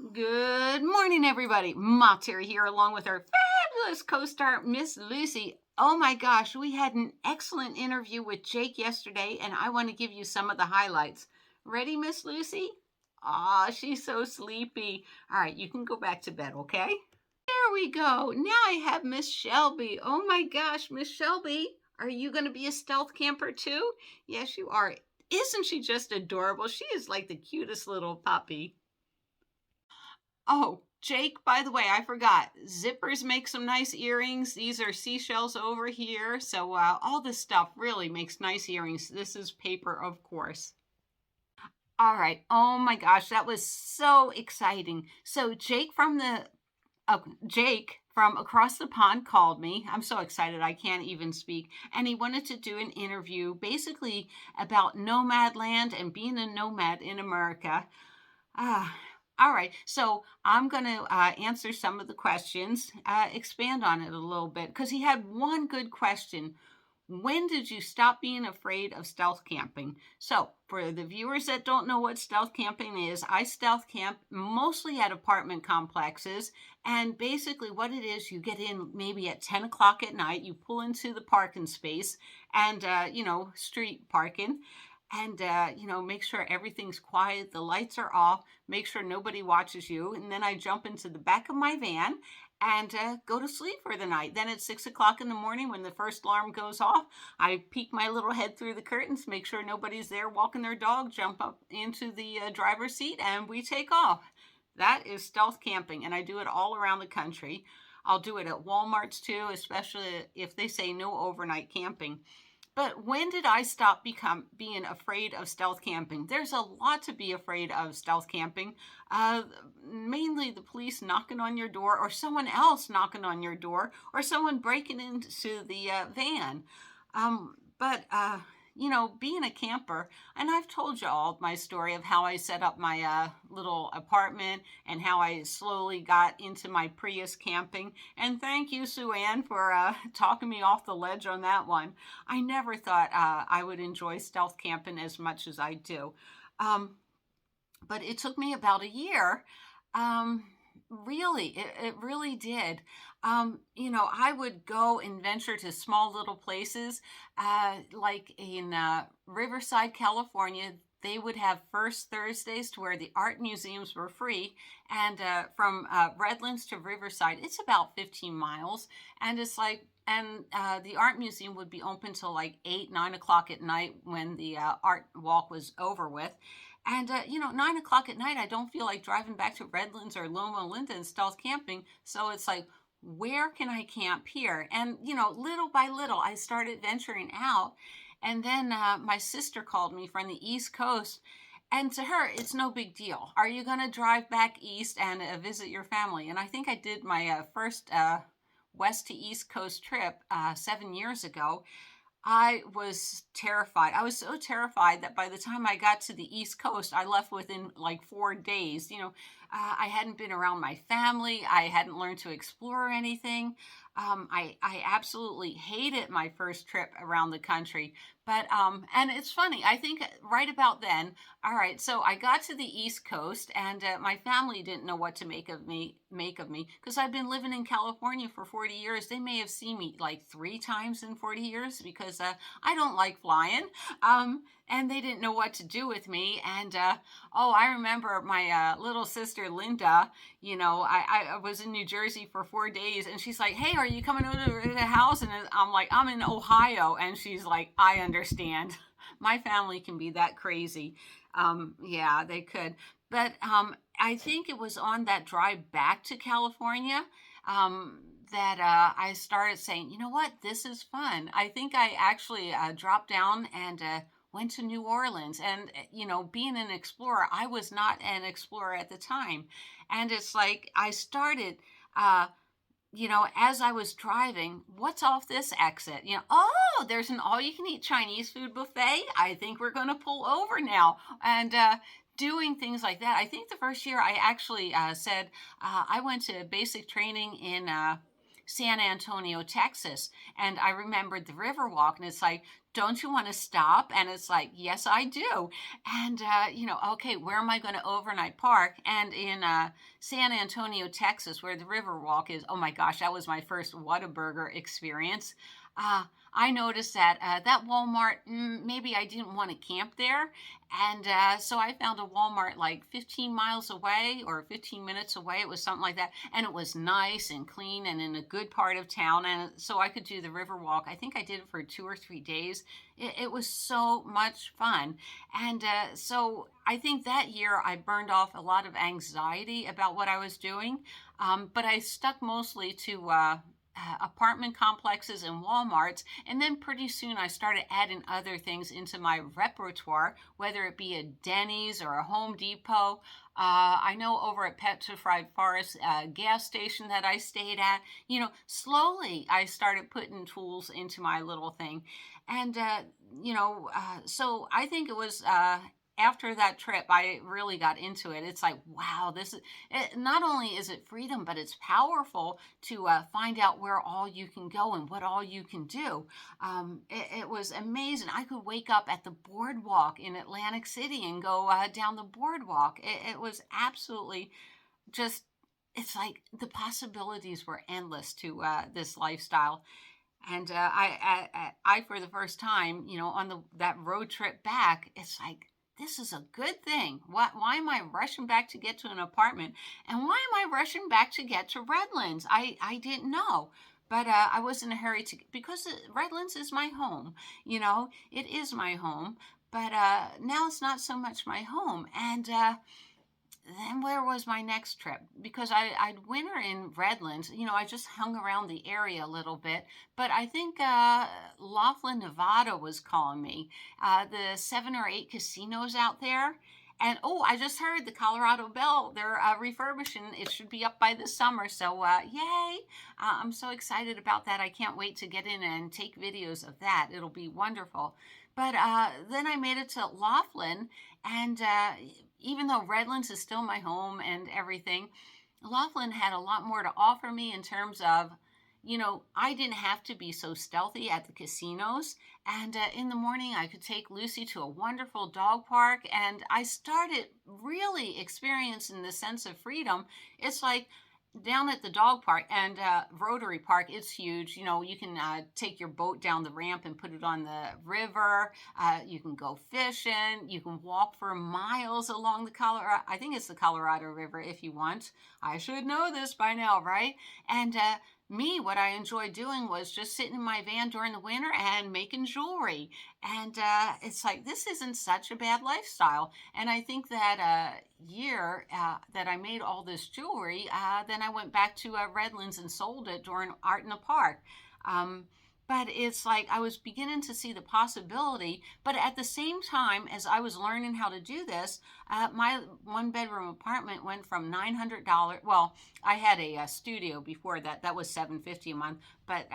Good morning, everybody. Ma Terry here, along with our fabulous co star, Miss Lucy. Oh my gosh, we had an excellent interview with Jake yesterday, and I want to give you some of the highlights. Ready, Miss Lucy? Aw, she's so sleepy. All right, you can go back to bed, okay? There we go. Now I have Miss Shelby. Oh my gosh, Miss Shelby, are you going to be a stealth camper too? Yes, you are. Isn't she just adorable? She is like the cutest little puppy. Oh, Jake, by the way, I forgot. Zippers make some nice earrings. These are seashells over here. So, all this stuff really makes nice earrings. This is paper, of course. All right. Oh my gosh, that was so exciting. So, Jake from across the pond called me. I'm so excited I can't even speak. And he wanted to do an interview basically about nomad land and being a nomad in America. Ah, all right. So I'm going to answer some of the questions, expand on it a little bit, because he had one good question. When did you stop being afraid of stealth camping? So, for the viewers that don't know what stealth camping is, I stealth camp mostly at apartment complexes. And basically, what it is, you get in maybe at 10 o'clock at night, you pull into the parking space and, street parking and make sure everything's quiet, the lights are off, make sure nobody watches you, and then I jump into the back of my van and go to sleep for the night. Then at 6 o'clock in the morning, when the first alarm goes off, I peek my little head through the curtains, make sure nobody's there walking their dog, jump up into the driver's seat, and we take off. That is stealth camping, and I do it all around the country. I'll do it at Walmarts too, especially if they say no overnight camping. But when did I stop being afraid of stealth camping? There's a lot to be afraid of stealth camping. Uh, Mainly the police knocking on your door, or someone else knocking on your door, or someone breaking into the van. But being a camper, and I've told you all my story of how I set up my little apartment and how I slowly got into my Prius camping. And thank you, Sue Ann, for talking me off the ledge on that one. I never thought I would enjoy stealth camping as much as I do. Um, but it took me about a year. Really, it really did. I would go and venture to small little places, like in Riverside, California. They would have first Thursdays to where the art museums were free. And from Redlands to Riverside, it's about 15 miles. And it's like, and the art museum would be open till like 8, 9 o'clock at night when the art walk was over with. And 9 o'clock at night, I don't feel like driving back to Redlands or Loma Linda and stealth camping. So it's like, where can I camp here? And little by little, I started venturing out. And then my sister called me from the East Coast. And to her, it's no big deal. Are you going to drive back east and visit your family? And I think I did my first west to east coast trip 7 years ago. I was terrified. I was so terrified that by the time I got to the East Coast, I left within like 4 days. I hadn't been around my family. I hadn't learned to explore anything. I absolutely hated my first trip around the country. And it's funny. I think right about then, all right. So I got to the East Coast, and my family didn't know what to make of me because I've been living in California for 40 years. They may have seen me like 3 times in 40 years because I don't like flying. And they didn't know what to do with me. And I remember my little sister Linda. I was in New Jersey for 4 days, and she's like, "Hey, are you coming over to the house?" And I'm like, "I'm in Ohio," and she's like, "I understand." My family can be that crazy. Yeah, they could. But I think it was on that drive back to California that I started saying, you know what, this is fun. I think I actually dropped down and went to New Orleans. And, being an explorer, I was not an explorer at the time. And it's like I started. As I was driving, what's off this exit? Oh, there's an all you can eat Chinese food buffet. I think we're going to pull over now. And doing things like that. I think the first year I actually said I went to basic training in San Antonio, Texas. And I remembered the Riverwalk, and it's like, don't you want to stop? And it's like, yes, I do. And, okay, where am I going to overnight park? And in San Antonio, Texas, where the Riverwalk is, oh my gosh, that was my first Whataburger experience. Uh, I noticed that that Walmart, maybe I didn't want to camp there. And so I found a Walmart like 15 miles away or 15 minutes away. It was something like that. And it was nice and clean and in a good part of town. And so I could do the Riverwalk. I think I did it for 2 or 3 days. It was so much fun. And so I think that year I burned off a lot of anxiety about what I was doing. But I stuck mostly to apartment complexes and Walmarts. And then pretty soon I started adding other things into my repertoire, whether it be a Denny's or a Home Depot. I know over at Petrified Forest gas station that I stayed at, slowly I started putting tools into my little thing. And, so I think it was after that trip, I really got into it. It's like, wow, not only is it freedom, but it's powerful to find out where all you can go and what all you can do. It was amazing. I could wake up at the boardwalk in Atlantic City and go down the boardwalk. It was absolutely just, it's like the possibilities were endless to this lifestyle. And for the first time, on that road trip back, it's like, this is a good thing. Why am I rushing back to get to an apartment? And why am I rushing back to get to Redlands? I didn't know. But I was in a hurry because Redlands is my home. It is my home. But now it's not so much my home. And then where was my next trip? Because I'd winter in Redlands. I just hung around the area a little bit. But I think Laughlin, Nevada was calling me. The 7 or 8 casinos out there. And oh, I just heard the Colorado Belle, they're refurbishing. It should be up by this summer. So yay. I'm so excited about that. I can't wait to get in and take videos of that. It'll be wonderful. But then I made it to Laughlin, and even though Redlands is still my home and everything, Laughlin had a lot more to offer me in terms of, I didn't have to be so stealthy at the casinos. And in the morning, I could take Lucy to a wonderful dog park. And I started really experiencing the sense of freedom. It's like down at the dog park and Rotary Park, it's huge. You can take your boat down the ramp and put it on the river. You can go fishing. You can walk for miles along the Colorado. I think it's the Colorado River if you want. I should know this by now, right? And what I enjoyed doing was just sitting in my van during the winter and making jewelry. And it's like, this isn't such a bad lifestyle. And I think that year that I made all this jewelry, then I went back to Redlands and sold it during Art in the Park. Um, but it's like I was beginning to see the possibility. But at the same time, as I was learning how to do this, my 1 bedroom apartment went from $900. Well, I had a studio before that. That was $750 a month. But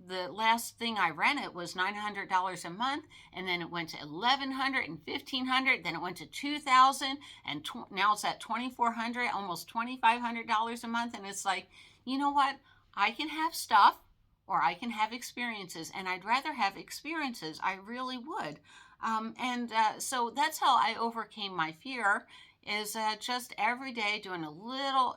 the last thing I rented was $900 a month, and then it went to $1,100 and $1,500. Then it went to $2,000, and now it's at $2,400, almost $2,500 a month. And it's like, you know what? I can have stuff or I can have experiences, and I'd rather have experiences. I really would. And so that's how I overcame my fear, is just every day doing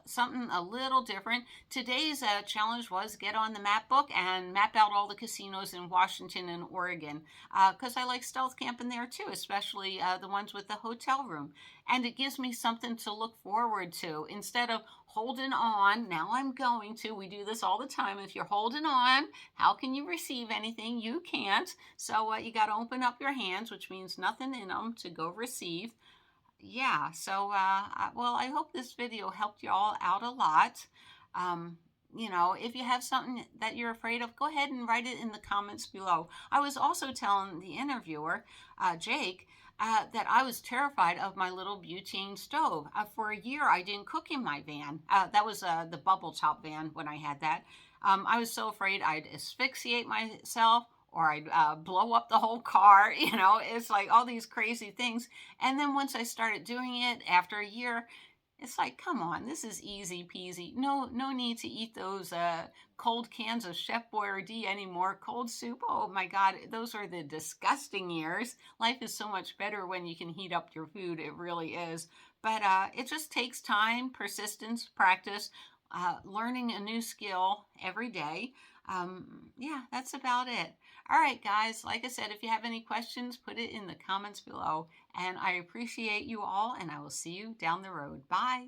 something a little different. Today's challenge was get on the map book and map out all the casinos in Washington and Oregon, because I like stealth camping there too, especially the ones with the hotel room. And it gives me something to look forward to instead of holding on. Now we do this all the time. If you're holding on, how can you receive anything? You can't. So you got to open up your hands, which means nothing in them, to go receive. Yeah, so I hope this video helped you all out a lot. If you have something that you're afraid of, go ahead and write it in the comments below. I was also telling the interviewer, Jake, that I was terrified of my little butane stove. For a year, I didn't cook in my van. That was the bubble top van when I had that. I was so afraid I'd asphyxiate myself or I'd blow up the whole car. It's like all these crazy things. And then once I started doing it after a year, It's like, come on, this is easy peasy. No need to eat those cold cans of Chef Boyardee anymore. Cold soup. Oh my God, those are the disgusting years. Life is so much better when you can heat up your food. It really is. But it just takes time, persistence, practice, learning a new skill every day. Yeah, that's about it. All right, guys. Like I said, if you have any questions, put it in the comments below. And I appreciate you all, and I will see you down the road. Bye.